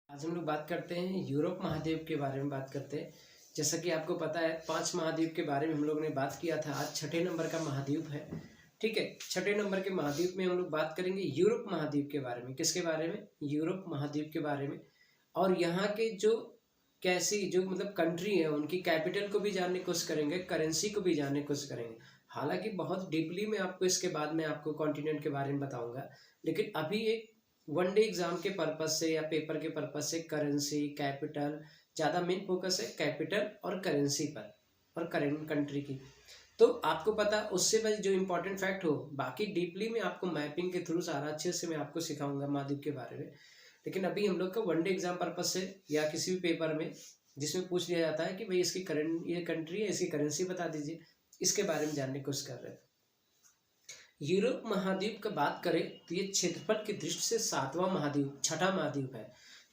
आज हम लोग बात करते हैं यूरोप महाद्वीप के बारे में बात करते हैं। जैसा कि आपको पता है 5 महाद्वीप के बारे में हम लोगों ने बात किया था। आज छठे नंबर का महाद्वीप है। ठीक है, छठे नंबर के महाद्वीप में हम लोग बात करेंगे यूरोप महाद्वीप के बारे में। किसके बारे में? यूरोप महाद्वीप के बारे में। और यहाँ के जो कैसी जो मतलब कंट्री है उनकी कैपिटल को भी जानने की कोशिश करेंगे, करेंसी को भी जानने की कोशिश करेंगे। हालांकि बहुत डीपली मैं आपको इसके बाद में आपको कॉन्टिनेंट के बारे में बताऊंगा, लेकिन अभी एक वनडे एग्जाम के पर्पज से या पेपर के पर्पज से करेंसी, कैपिटल, ज़्यादा मेन फोकस है कैपिटल और करेंसी पर और करेंट कंट्री की। तो आपको पता उससे बस जो इम्पोर्टेंट फैक्ट हो, बाकी डीपली में आपको मैपिंग के थ्रू सारा अच्छे से मैं आपको सिखाऊंगा महाद्वीप के बारे में। लेकिन अभी हम लोग का वनडे एग्जाम पर्पज से या किसी भी पेपर में जिसमें पूछ लिया जाता है कि भाई इसकी करंट ये कंट्री है, इसकी करेंसी बता दीजिए, इसके बारे में जानने की कोशिश कर रहे हैं। यूरोप महाद्वीप का बात करें तो ये क्षेत्रफल की दृष्टि से 7वां महाद्वीप, छठा महाद्वीप है।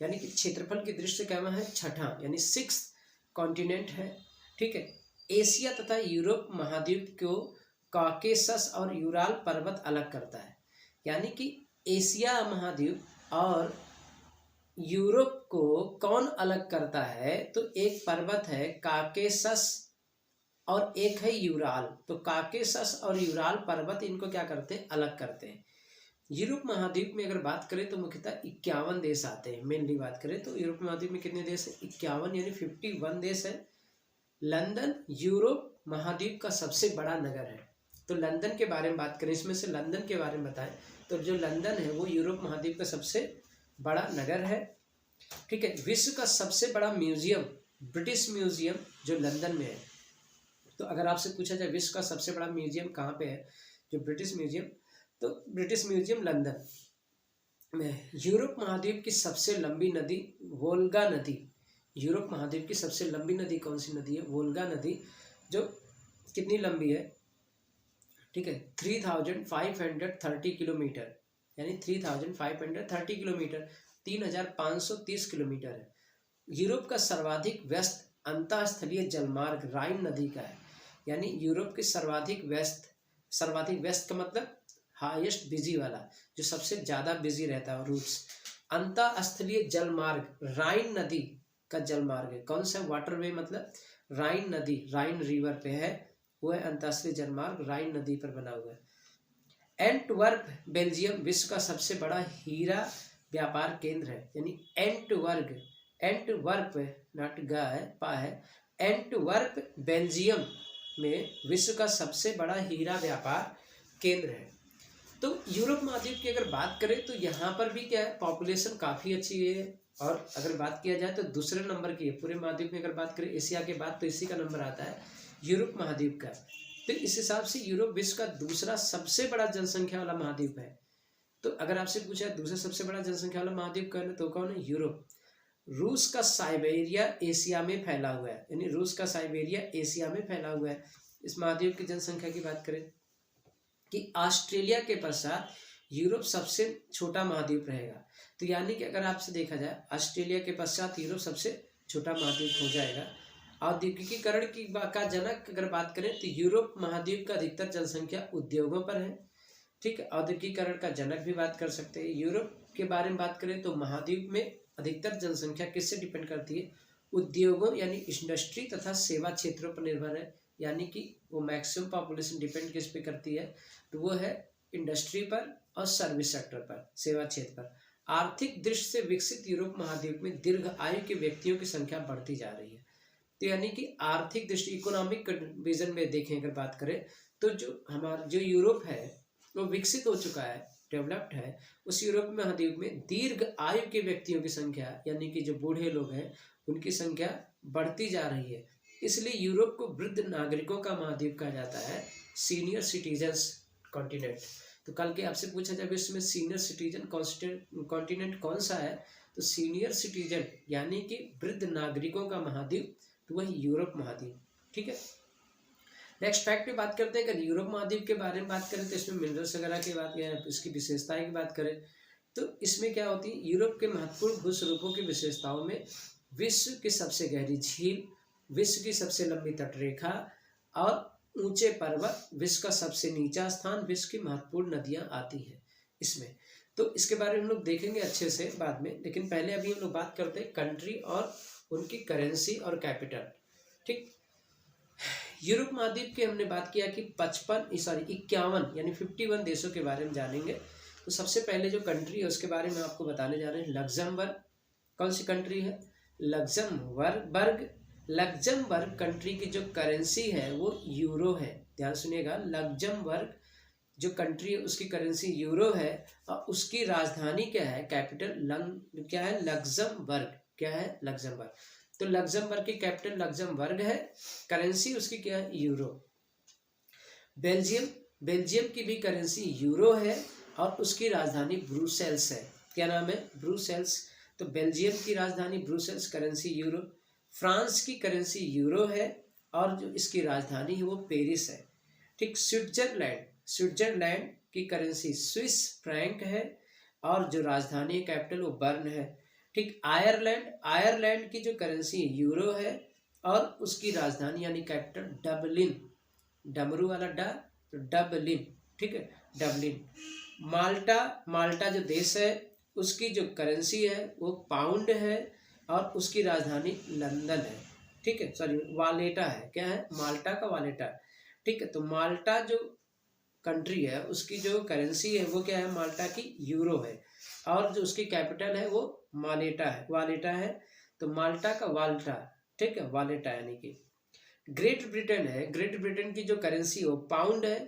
यानी कि क्षेत्रफल की दृष्टि से क्या है? छठा, यानी 6th कॉन्टिनेंट है। ठीक है, एशिया तथा यूरोप महाद्वीप को कॉकेसस और यूराल पर्वत अलग करता है। यानी कि एशिया महाद्वीप और यूरोप को कौन अलग करता है? तो एक पर्वत है कॉकेसस और एक है यूराल। तो कॉकेसस और यूराल पर्वत इनको क्या करते हैं? अलग करते हैं। यूरोप महाद्वीप में अगर बात करें तो मुख्यतः 51 देश आते हैं। मेनली बात करें तो यूरोप महाद्वीप में कितने देश है? 51 यानी 51 देश है। लंदन यूरोप महाद्वीप का सबसे बड़ा नगर है। तो लंदन के बारे में बात करें, इसमें से लंदन के बारे में बताएं तो जो लंदन है वो यूरोप महाद्वीप का सबसे बड़ा नगर है। ठीक है, विश्व का सबसे बड़ा म्यूजियम ब्रिटिश म्यूजियम जो लंदन में है। तो अगर आपसे पूछा जाए विश्व का सबसे बड़ा म्यूजियम कहाँ पे है, जो ब्रिटिश म्यूजियम, तो ब्रिटिश म्यूजियम लंदन में। यूरोप महाद्वीप की सबसे लंबी नदी वोल्गा नदी। यूरोप महाद्वीप की सबसे लंबी नदी कौन सी नदी है? वोल्गा नदी, जो कितनी लंबी है? ठीक है, 3530 किलोमीटर, यानी 3530 किलोमीटर, 3530 किलोमीटर है। यूरोप का सर्वाधिक व्यस्त अंतःस्थलीय जलमार्ग राइन नदी का है। यानी यूरोप के सर्वाधिक व्यस्त का मतलब हाईएस्ट बिजी वाला, जो सबसे ज़्यादा बिजी रहता है रूट्स। अंतःस्थलीय जलमार्ग राइन नदी का जलमार्ग है। कौन सा? वाटरवे, मतलब राइन नदी, राइन रिवर पे है, वो है अंतःस्थलीय जलमार्ग, राइन नदी पर बना हुआ है। एंटवर्प बेल्जियम विश्व का सबसे बड़ा हीरा व्यापार केंद्र है। यानी एंटवर्प नॉट गा है, पा है। एंटवर्प बेल्जियम में विश्व का सबसे बड़ा हीरा व्यापार केंद्र है। तो यूरोप महाद्वीप की अगर बात करें तो यहाँ पर भी क्या है? पॉपुलेशन काफ़ी अच्छी है। और अगर बात किया जाए तो दूसरे नंबर की है पूरे महाद्वीप में। अगर बात करें एशिया के बाद तो इसी का नंबर आता है, यूरोप महाद्वीप का। तो इस हिसाब से यूरोप विश्व का दूसरा सबसे बड़ा जनसंख्या वाला महाद्वीप है। तो अगर आपसे पूछा दूसरा सबसे बड़ा जनसंख्या वाला महाद्वीप कौन है, तो कौन है? यूरोप। रूस का साइबेरिया एशिया में फैला हुआ है। यानी रूस का साइबेरिया एशिया में फैला हुआ है। इस महाद्वीप की जनसंख्या की बात करें कि ऑस्ट्रेलिया के पश्चात यूरोप सबसे छोटा महाद्वीप रहेगा। तो यानी कि अगर आपसे देखा जाए ऑस्ट्रेलिया के पश्चात यूरोप सबसे छोटा महाद्वीप हो जाएगा। औद्योगिकीकरण की का जनक अगर बात करें तो यूरोप महाद्वीप का अधिकतर जनसंख्या उद्योगों पर है। ठीक है, औद्योगिकीकरण का जनक भी बात कर सकते हैं। यूरोप के बारे में बात करें तो महाद्वीप में अधिकतर जनसंख्या किससे डिपेंड करती है? उद्योगों यानी इंडस्ट्री तथा सेवा क्षेत्रों पर निर्भर है। यानी कि वो मैक्सिमम पॉपुलेशन डिपेंड किस पे करती है? तो वो है इंडस्ट्री पर और सर्विस सेक्टर पर, सेवा क्षेत्र पर। आर्थिक दृष्टि से विकसित यूरोप महाद्वीप में दीर्घ आयु के व्यक्तियों की संख्या बढ़ती जा रही है। तो यानी कि आर्थिक दृष्टि, इकोनॉमिक विजन में देखें अगर बात करें तो जो यूरोप है वो विकसित हो चुका है, डेवलप्ड है। उस यूरोप महाद्वीप में दीर्घ आयु के व्यक्तियों की संख्या, यानी कि जो बूढ़े लोग हैं उनकी संख्या बढ़ती जा रही है। इसलिए यूरोप को वृद्ध नागरिकों का महाद्वीप कहा जाता है, सीनियर सिटीजन्स कॉन्टिनेंट। तो कल के आपसे पूछा जाए इसमें सीनियर सिटीजन कॉन्टिनेंट कौन सा है, तो सीनियर सिटीजन यानी कि वृद्ध नागरिकों का महाद्वीप, तो वही यूरोप महाद्वीप। ठीक है, नेक्स्ट फैक्ट पे बात करते हैं। अगर यूरोप महाद्वीप के बारे में बात करें तो इसमें मिनरल्स वगैरह की बात करें, इसकी विशेषताएं की बात करें तो इसमें क्या होती है? यूरोप के महत्वपूर्ण भूस्वरूपों की विशेषताओं में विश्व की सबसे गहरी झील, विश्व की सबसे लंबी तटरेखा और ऊंचे पर्वत, विश्व का सबसे नीचा स्थान, विश्व की महत्वपूर्ण नदियां आती हैं इसमें। तो इसके बारे में हम लोग देखेंगे अच्छे से बाद में, लेकिन पहले अभी हम लोग बात करते हैं कंट्री और उनकी करेंसी और कैपिटल। ठीक, यूरोप महाद्वीप की हमने बात किया कि 51 यानी 51 देशों के बारे में जानेंगे। तो सबसे पहले जो कंट्री है उसके बारे में आपको बताने जा रहे हैं लग्जमबर्ग। कौन सी कंट्री है? लग्जमबर्ग। लग्जमबर्ग कंट्री की जो करेंसी है वो यूरो है। ध्यान सुनिएगा, लग्जमबर्ग जो कंट्री है उसकी करेंसी यूरो है और उसकी राजधानी क्या है? कैपिटल क्या है? लग्जमबर्ग। क्या है? लग्जमबर्ग। तो लग्जमबर्ग की कैपिटल लग्जमबर्ग है, करेंसी उसकी क्या है? यूरो। बेल्जियम, बेल्जियम की भी करेंसी यूरो है और उसकी राजधानी ब्रुसेल्स है। क्या नाम है? ब्रुसेल्स। तो बेल्जियम की राजधानी ब्रुसेल्स, करेंसी यूरो। फ्रांस की करेंसी यूरो है और जो इसकी राजधानी है वो पेरिस है। ठीक, स्विट्जरलैंड, स्विट्जरलैंड की करेंसी स्विस फ्रैंक है और जो राजधानी है कैपिटल वो बर्न है। ठीक, आयरलैंड, आयरलैंड की जो करेंसी यूरो है और उसकी राजधानी यानी कैपिटल डबलिन, डमरू वाला डा, तो डबलिन। ठीक है, डबलिन। माल्टा, माल्टा जो देश है उसकी जो करेंसी है वो पाउंड है और उसकी राजधानी लंदन है। ठीक है, सॉरी वालेटा है। क्या है? माल्टा का वालेटा। ठीक है, तो माल्टा जो कंट्री है उसकी जो करेंसी है वो क्या है? माल्टा की यूरो है और जो उसकी कैपिटल है वो मालेटा है, वालेटा है। तो माल्टा का वाल्टा। ठीक है, वालेटा यानी कि। ग्रेट ब्रिटेन है, ग्रेट ब्रिटेन की जो करेंसी है वो पाउंड है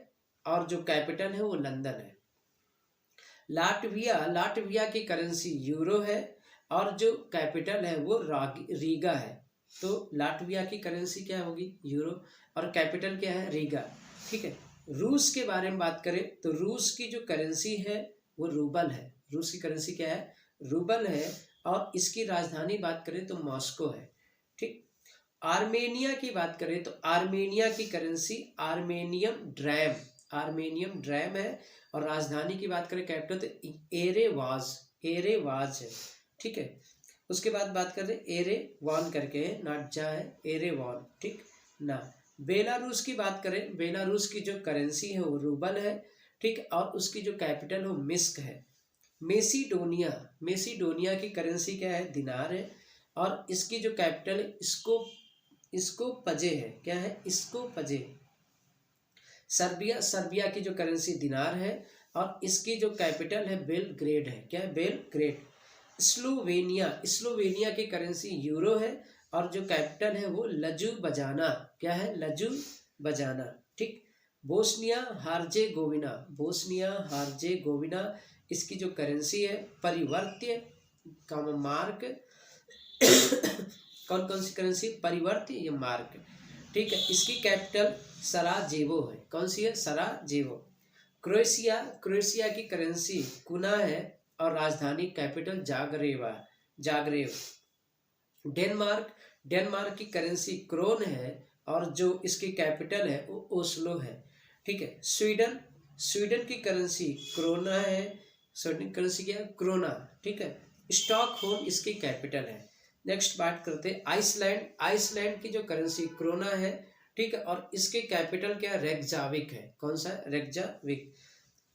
और जो कैपिटल है वो लंदन है। लाटविया, लाटविया की करेंसी यूरो है और जो कैपिटल है वो रीगा है। तो लाटविया की करेंसी क्या होगी? यूरो और कैपिटल क्या है? रीगा। ठीक है, रूस के बारे में बात करें तो रूस की जो करेंसी है वो रूबल है। रूस की करेंसी क्या है? रूबल है और इसकी राजधानी बात करें तो मॉस्को है। ठीक, आर्मेनिया की बात करें तो आर्मेनिया की करेंसी आर्मेनियम ड्रैम, आर्मेनियम ड्रैम है और राजधानी की बात करें कैपिटल तो एरेवाज, एरेवाज है। ठीक है, उसके बाद बात कर रहे एरेवान करके है, नाटजा है, एरेवान। ठीक ना। बेलारूस की बात करें, बेलारूस की जो करेंसी है वो रूबल है। ठीक, और उसकी जो कैपिटल हो मिस्क है। मेसिडोनिया, मेसिडोनिया की करेंसी क्या है? दिनार है और इसकी जो कैपिटल है इसको पजे है। क्या है? इसको पजे। सर्बिया, सर्बिया की जो करेंसी दिनार है और इसकी जो कैपिटल है बेलग्रेड है। क्या है? बेलग्रेड। स्लोवेनिया, स्लोवेनिया की करेंसी यूरो है और जो कैपिटल है वो लजू बजाना। क्या है? लजू बजाना। ठीक, बोस्निया हार्जेगोविना, बोस्निया हार्जेगोविना इसकी जो करेंसी है परिवर्त्य मार्क कौन कौन सी करेंसी? परिवर्त्य या मार्क। ठीक है, इसकी कैपिटल सराजेवो है। कौन सी है? सराजेवो। क्रोएशिया, क्रोएशिया की करेंसी कुना है और राजधानी कैपिटल जागरेवा, जागरेव। डेनमार्क, डेनमार्क की करेंसी क्रोन है और जो इसकी कैपिटल है वो ओस्लो है। ठीक है, स्वीडन, स्वीडन की करेंसी क्रोना है, स्वीडन करेंसी क्या है? क्रोना। ठीक है, स्टॉकहोम इसकी कैपिटल है। नेक्स्ट बात करते हैं आइसलैंड, आइसलैंड की जो करेंसी क्रोना है। ठीक है, और इसके कैपिटल क्या? रेक्जाविक है। कौन सा? Reykjavik.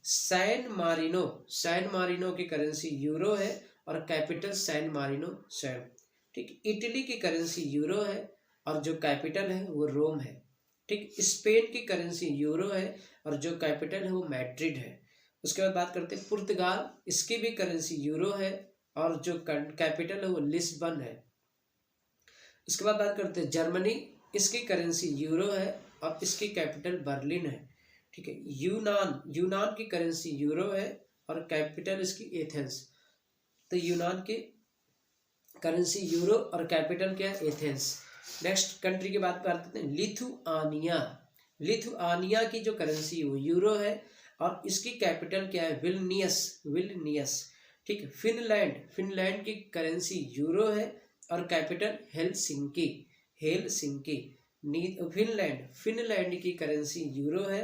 San Marino, San Marino की करेंसी यूरो है और कैपिटल सैन मारिनो सैन। ठीक, इटली की करेंसी यूरो है और जो कैपिटल है वो रोम है। ठीक, स्पेन की करेंसी यूरो है और जो कैपिटल है वो मैड्रिड है। उसके बाद बात करते हैं पुर्तगाल, इसकी भी करेंसी यूरो है और जो कैपिटल है वो लिस्बन है। उसके बाद बात करते हैं जर्मनी, इसकी करेंसी यूरो है और इसकी कैपिटल बर्लिन है। ठीक है, यूनान, यूनान की करेंसी यूरो है और कैपिटल इसकी एथेंस। तो यूनान की करेंसी यूरो और कैपिटल क्या है? एथेंस। नेक्स्ट कंट्री की बात करते हैं लिथुआनिया, लिथुआनिया की जो करेंसी वो यूरो है और इसकी कैपिटल क्या है? Vilnius, Vilnius. ठीक है, फिनलैंड, फिनलैंड की करेंसी यूरो है और capital Helsinki, Helsinki. Finland, Finland की करेंसी यूरो है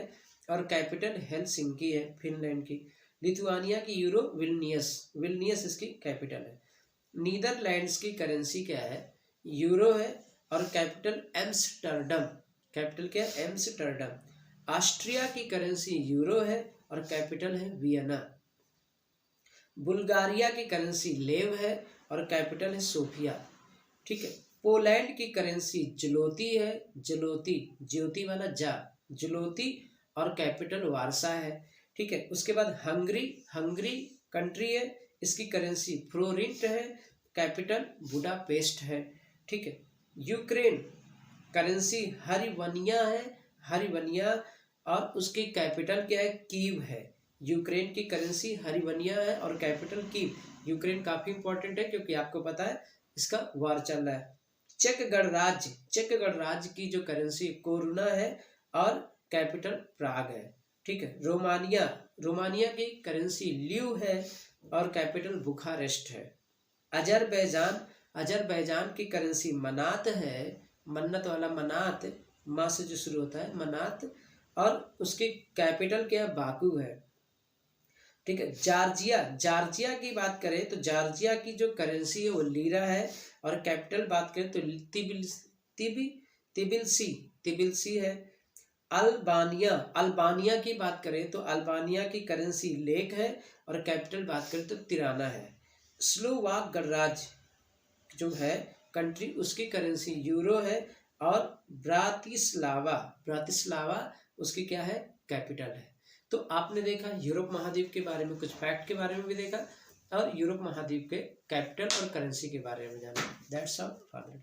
और कैपिटल हेलसिंकी है फिनलैंड की। लिथुआनिया की यूरो, विल्नियस, विल्नियस इसकी कैपिटल है। नीदरलैंड्स की करेंसी क्या है? यूरो है और कैपिटल एम्स्टर्डम, कैपिटल क्या है? एम्स्टर्डम। ऑस्ट्रिया की करेंसी यूरो है और कैपिटल है वियना। बुल्गारिया की करेंसी लेव है और कैपिटल है सोफिया। ठीक है। पोलैंड की करेंसी जलोती है, जलोती, ज्योति वाला जा, जलोती, और कैपिटल वारसा है। ठीक है। उसके बाद हंगरी, हंगरी कंट्री है, इसकी करेंसी फ्लोरिंट है, कैपिटल बुडापेस्ट है। ठीक है। यूक्रेन करेंसी हरिवनिया है, हरिवनिया, और उसकी कैपिटल क्या है, कीव है। यूक्रेन की करेंसी हरिवनिया है और कैपिटल कीव। यूक्रेन काफी इंपॉर्टेंट है क्योंकि आपको पता है इसका वार चल रहा है। चेक गणराज्य, चेक गणराज्य की जो करेंसी कोरुना है और कैपिटल प्राग है। ठीक है। रोमानिया, रोमानिया की करेंसी ल्यू है और कैपिटल बुखारेस्ट है। अजरबैजान, अजरबैजान की करेंसी मनात है, मन्नत वाला मनात, माँ से जो शुरू होता है मनात, और उसकी कैपिटल क्या है, बाकू है। ठीक है। जॉर्जिया, जॉर्जिया की बात करें तो जॉर्जिया की जो करेंसी है वो लीरा है और कैपिटल बात करें तो तिबिलिसी, तिबिलिसी है। अल्बानिया, अल्बानिया की बात करें तो अल्बानिया की करेंसी लेक है और कैपिटल बात करें तो तिराना है। स्लोवाक गणराज्य जो है कंट्री, उसकी करेंसी यूरो है और ब्रातिस्लावा, ब्रातिस्लावा उसकी क्या है, कैपिटल है। तो आपने देखा यूरोप महाद्वीप के बारे में, कुछ फैक्ट के बारे में भी देखा और यूरोप महाद्वीप के कैपिटल और करेंसी के बारे में जाना। That's all for